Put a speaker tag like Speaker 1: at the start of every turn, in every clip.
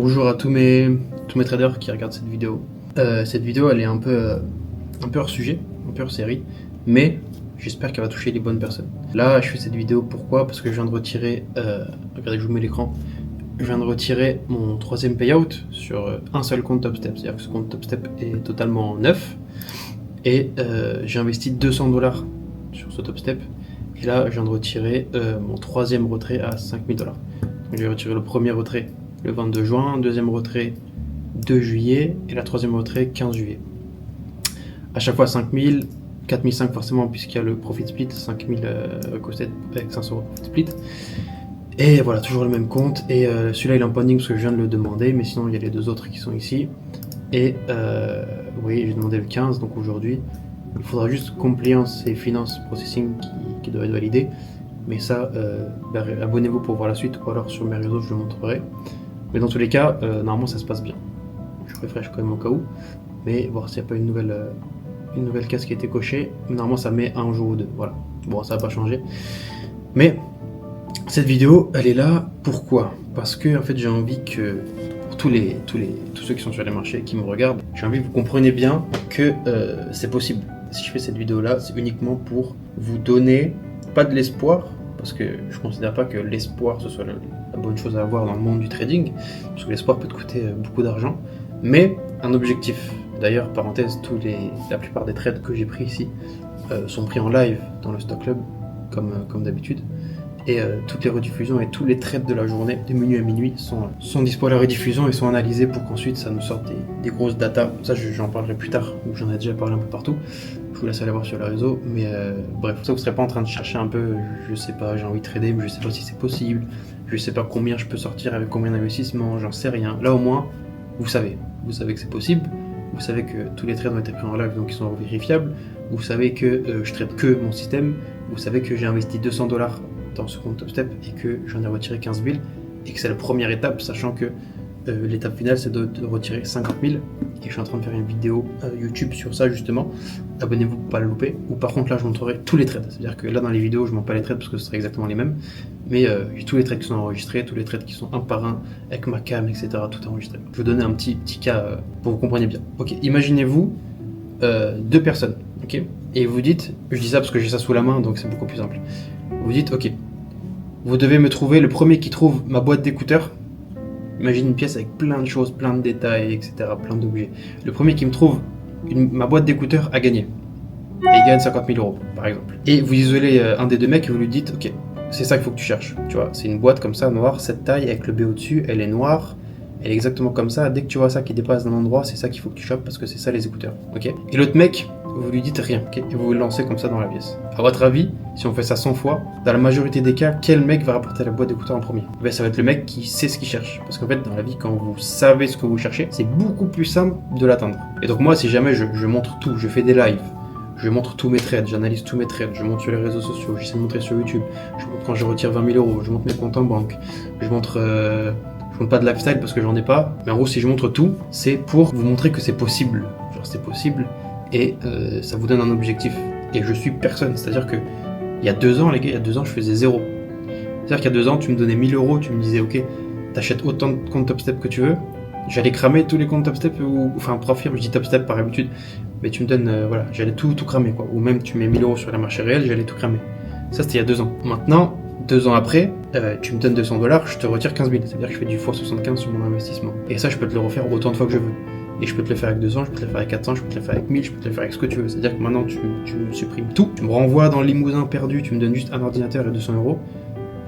Speaker 1: Bonjour à tous mes traders qui regardent cette vidéo. Cette vidéo elle est un peu hors sujet, un peu hors série, mais j'espère qu'elle va toucher les bonnes personnes. Là je fais cette vidéo pourquoi? Parce que je viens de retirer, regardez je vous mets l'écran, je viens de retirer mon troisième payout sur un seul compte TopStep, c'est-à-dire que ce compte TopStep est totalement neuf et j'ai investi 200$ sur ce TopStep et là je viens de retirer mon troisième retrait à 5000$. Donc j'ai retiré le premier retrait le 22 juin, deuxième retrait 2 juillet et la troisième retrait 15 juillet. À chaque fois 5000, 4005 forcément puisqu'il y a le profit split, 5000 avec 500€ profit split. Et voilà, toujours le même compte. Et celui-là il est en pending parce que je viens de le demander, mais sinon il y a les deux autres qui sont ici. Et oui, j'ai demandé le 15, donc aujourd'hui. Il faudra juste compliance et finance processing qui doit être validé. Mais ça, abonnez-vous pour voir la suite, ou alors sur mes réseaux je le montrerai. Mais dans tous les cas, normalement ça se passe bien. Je refresh quand même au cas où, mais voir s'il n'y a pas une nouvelle case qui a été cochée. Normalement ça met un jour ou deux, voilà. Bon, ça va pas changer. Mais cette vidéo, elle est là, pourquoi? Parce que en fait j'ai envie que, pour tous ceux qui sont sur les marchés, qui me regardent, j'ai envie que vous compreniez bien que c'est possible. Si je fais cette vidéo là, c'est uniquement pour vous donner, pas de l'espoir, parce que je ne considère pas que l'espoir ce soit la bonne chose à avoir dans le monde du trading, parce que l'espoir peut te coûter beaucoup d'argent, mais un objectif. D'ailleurs, parenthèse, la plupart des trades que j'ai pris ici sont pris en live dans le Stock Club, comme d'habitude, et toutes les rediffusions et tous les trades de la journée, de minuit à minuit, sont dispo à la rediffusion et sont analysés pour qu'ensuite ça nous sorte des grosses datas. Ça, j'en parlerai plus tard, j'en ai déjà parlé un peu partout. Je vous laisse aller voir sur les réseaux, mais bref, ça vous serez pas en train de chercher un peu, je sais pas, j'ai envie de trader, mais je sais pas si c'est possible, je sais pas combien je peux sortir avec combien d'investissements, j'en sais rien. Là au moins, vous savez que c'est possible, vous savez que tous les trades ont été pris en live, donc ils sont vérifiables, vous savez que je trade que mon système, vous savez que j'ai investi 200$ dans ce compte TopStep et que j'en ai retiré 15 000 et que c'est la première étape, sachant que l'étape finale c'est de retirer 50 000 et je suis en train de faire une vidéo YouTube sur ça justement. Abonnez-vous pour pas la louper. Ou par contre là je montrerai tous les trades, c'est à dire que là dans les vidéos je montre pas les trades parce que ce sera exactement les mêmes, mais j'ai tous les trades qui sont enregistrés, tous les trades qui sont un par un avec ma cam, etc. tout enregistré. Je vais vous donner un petit cas pour que vous compreniez bien. Ok, imaginez-vous deux personnes, ok, et vous dites, je dis ça parce que j'ai ça sous la main donc c'est beaucoup plus simple. Vous dites ok, vous devez me trouver le premier qui trouve ma boîte d'écouteurs. Imagine une pièce avec plein de choses, plein de détails, etc., plein d'objets. Le premier qui me trouve ma boîte d'écouteurs a gagné. Et il gagne 50 000 € par exemple. Et vous isolez un des deux mecs et vous lui dites ok, c'est ça qu'il faut que tu cherches. Tu vois, c'est une boîte comme ça, noire, cette taille, avec le B au-dessus, elle est noire, elle est exactement comme ça. Dès que tu vois ça qui dépasse d'un endroit, c'est ça qu'il faut que tu chopes parce que c'est ça les écouteurs. Ok. Et l'autre mec, vous lui dites rien, ok, et vous le lancez comme ça dans la pièce. À votre avis, si on fait ça 100 fois, dans la majorité des cas, quel mec va rapporter la boîte d'écouteurs en premier? Ben, ça va être le mec qui sait ce qu'il cherche. Parce qu'en fait, dans la vie, quand vous savez ce que vous cherchez, c'est beaucoup plus simple de l'atteindre. Et donc moi, si jamais je montre tout, je fais des lives, je montre tous mes trades, j'analyse tous mes trades, je montre sur les réseaux sociaux, j'essaie de montrer sur YouTube, je montre quand je retire 20 000 €, je montre mes comptes en banque, je montre pas de lifestyle parce que j'en ai pas, mais en gros si je montre tout, c'est pour vous montrer que c'est possible. Genre c'est possible et ça vous donne un objectif. Et je suis personne, c'est-à-dire que il y a 2 ans les gars, il y a 2 ans je faisais 0. C'est-à-dire qu'il y a 2 ans tu me donnais 1000 €, tu me disais ok, t'achètes autant de comptes TopStep que tu veux, j'allais cramer tous les comptes TopStep, enfin profil, je dis TopStep par habitude, mais tu me donnes, voilà, j'allais tout cramer quoi, ou même tu mets 1000 € sur la marché réel, j'allais tout cramer. Ça c'était il y a 2 ans. Maintenant, 2 ans après, tu me donnes 200$, je te retire 15 000, c'est-à-dire que je fais du x75 sur mon investissement. Et ça, je peux te le refaire autant de fois que je veux. Et je peux te le faire avec 200, je peux te le faire avec 400, je peux te le faire avec 1000, je peux te le faire avec ce que tu veux. C'est-à-dire que maintenant, tu me supprimes tout, tu me renvoies dans le Limousin perdu, tu me donnes juste un ordinateur et 200 €.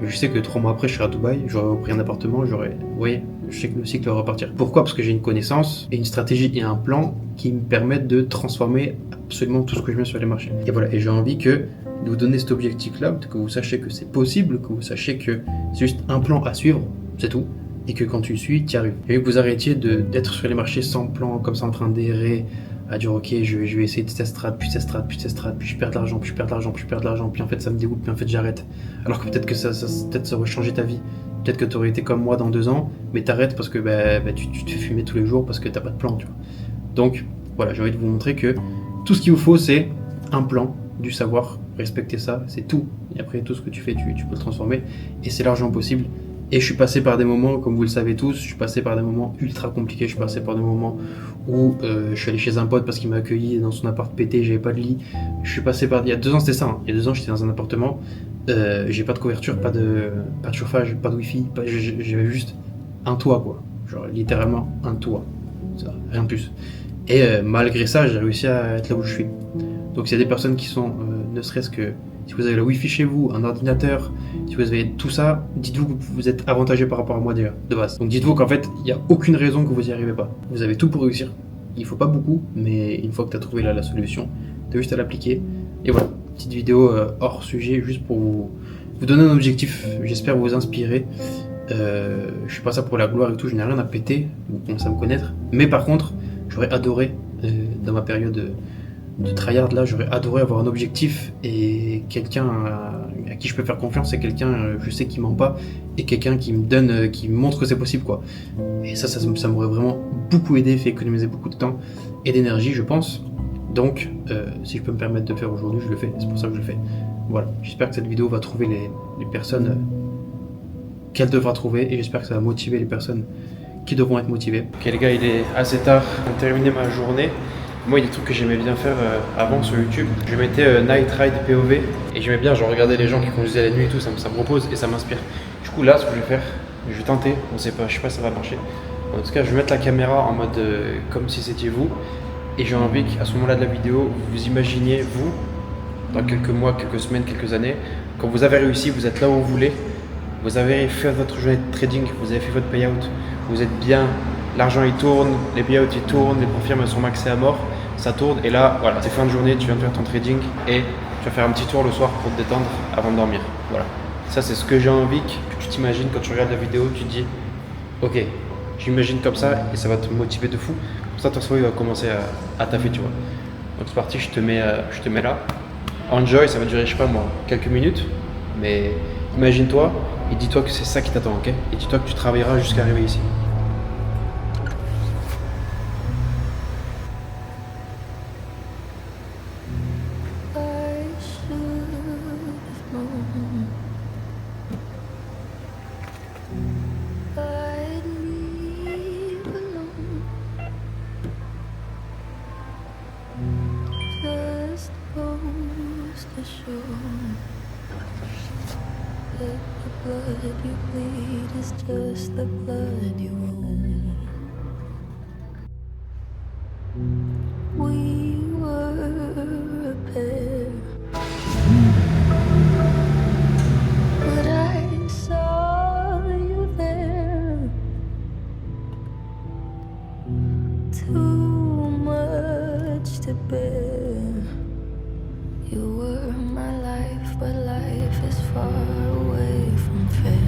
Speaker 1: Et je sais que 3 mois après, je serai à Dubaï, j'aurai pris un appartement, vous voyez, je sais que le cycle va repartir. Pourquoi? Parce que j'ai une connaissance et une stratégie et un plan qui me permettent de transformer absolument tout ce que je mets sur les marchés. Et voilà, et j'ai envie de vous donner cet objectif-là, que vous sachiez que c'est possible, que vous sachiez que c'est juste un plan à suivre, c'est tout, et que quand tu le suis, tu y arrives. Et que vous arrêtiez d'être sur les marchés sans plan, comme ça en train d'errer, à dire ok, je vais essayer de cette strat, puis cette strat, puis cette strat, puis je perds de l'argent, puis je perds de l'argent, puis je perds de l'argent, puis en fait ça me dégoûte, puis en fait j'arrête. Alors que peut-être que ça aurait changé ta vie. Peut-être que tu aurais été comme moi dans 2 ans, mais t'arrêtes parce que tu te fais fumer tous les jours parce que t'as pas de plan, tu vois. Donc voilà, j'ai envie de vous montrer que tout ce qu'il vous faut, c'est un plan, du savoir, respecter ça, c'est tout. Et après, tout ce que tu fais, tu peux le transformer. Et c'est largement possible. Et je suis passé par des moments, comme vous le savez tous, je suis passé par des moments ultra compliqués. Je suis passé par des moments où je suis allé chez un pote parce qu'il m'a accueilli dans son appart pété, j'avais pas de lit. Je suis passé par. Il y a 2 ans, c'était ça. Hein. Il y a 2 ans, j'étais dans un appartement. J'ai pas de couverture, pas de chauffage, pas de wifi. J'avais juste un toit, quoi. Genre littéralement un toit. Ça, rien de plus. Et malgré ça, j'ai réussi à être là où je suis. Donc, s'il y a des personnes qui sont, ne serait-ce que. Si vous avez le wifi chez vous, un ordinateur, si vous avez tout ça, dites-vous que vous êtes avantagé par rapport à moi déjà, de base. Donc dites-vous qu'en fait, il n'y a aucune raison que vous n'y arrivez pas. Vous avez tout pour réussir. Il faut pas beaucoup, mais une fois que tu as trouvé la solution, tu as juste à l'appliquer. Et voilà, petite vidéo hors sujet, juste pour vous donner un objectif. J'espère vous inspirer. Je fais pas ça pour la gloire et tout, je n'ai rien à péter, vous commencez à me connaître. Mais par contre, j'aurais adoré, dans ma période de tryhard là, j'aurais adoré avoir un objectif et quelqu'un à qui je peux faire confiance, et quelqu'un je sais qui ment pas, et quelqu'un qui me donne, qui me montre que c'est possible quoi. Et ça m'aurait vraiment beaucoup aidé, fait économiser beaucoup de temps et d'énergie je pense. Donc si je peux me permettre de le faire aujourd'hui, je le fais, c'est pour ça que je le fais. Voilà, j'espère que cette vidéo va trouver les personnes qu'elle devra trouver, et j'espère que ça va motiver les personnes qui devront être motivées. Ok les gars, il est assez tard pour terminer ma journée. Moi, il y a des trucs que j'aimais bien faire avant sur YouTube. Je mettais Night Ride POV et j'aimais bien genre regarder les gens qui conduisaient la nuit et tout, ça me repose et ça m'inspire. Du coup là, ce que je vais faire, je vais tenter, on sait pas, je sais pas si ça va marcher. En tout cas, je vais mettre la caméra en mode comme si c'était vous, et j'ai envie qu'à ce moment-là de la vidéo, vous imaginiez vous, dans quelques mois, quelques semaines, quelques années, quand vous avez réussi, vous êtes là où vous voulez, vous avez fait votre journée de trading, vous avez fait votre payout, vous êtes bien, l'argent il tourne, les payouts ils tournent, les profits sont maxés à mort, ça tourne, et là voilà, c'est fin de journée, tu viens de faire ton trading et tu vas faire un petit tour le soir pour te détendre avant de dormir. Voilà, ça c'est ce que j'ai envie que tu t'imagines quand tu regardes la vidéo, tu te dis ok, j'imagine comme ça, et ça va te motiver de fou. Comme ça ton cerveau il va commencer à taffer, tu vois. Donc c'est parti, je te mets là. Enjoy, ça va durer je sais pas moi, quelques minutes, mais imagine-toi et dis-toi que c'est ça qui t'attend, ok? Et dis-toi que tu travailleras jusqu'à arriver ici.
Speaker 2: The blood you bleed is just the blood you own. We were a pair, but I saw you there. Too much to bear. You were my life, but life is far away from fair.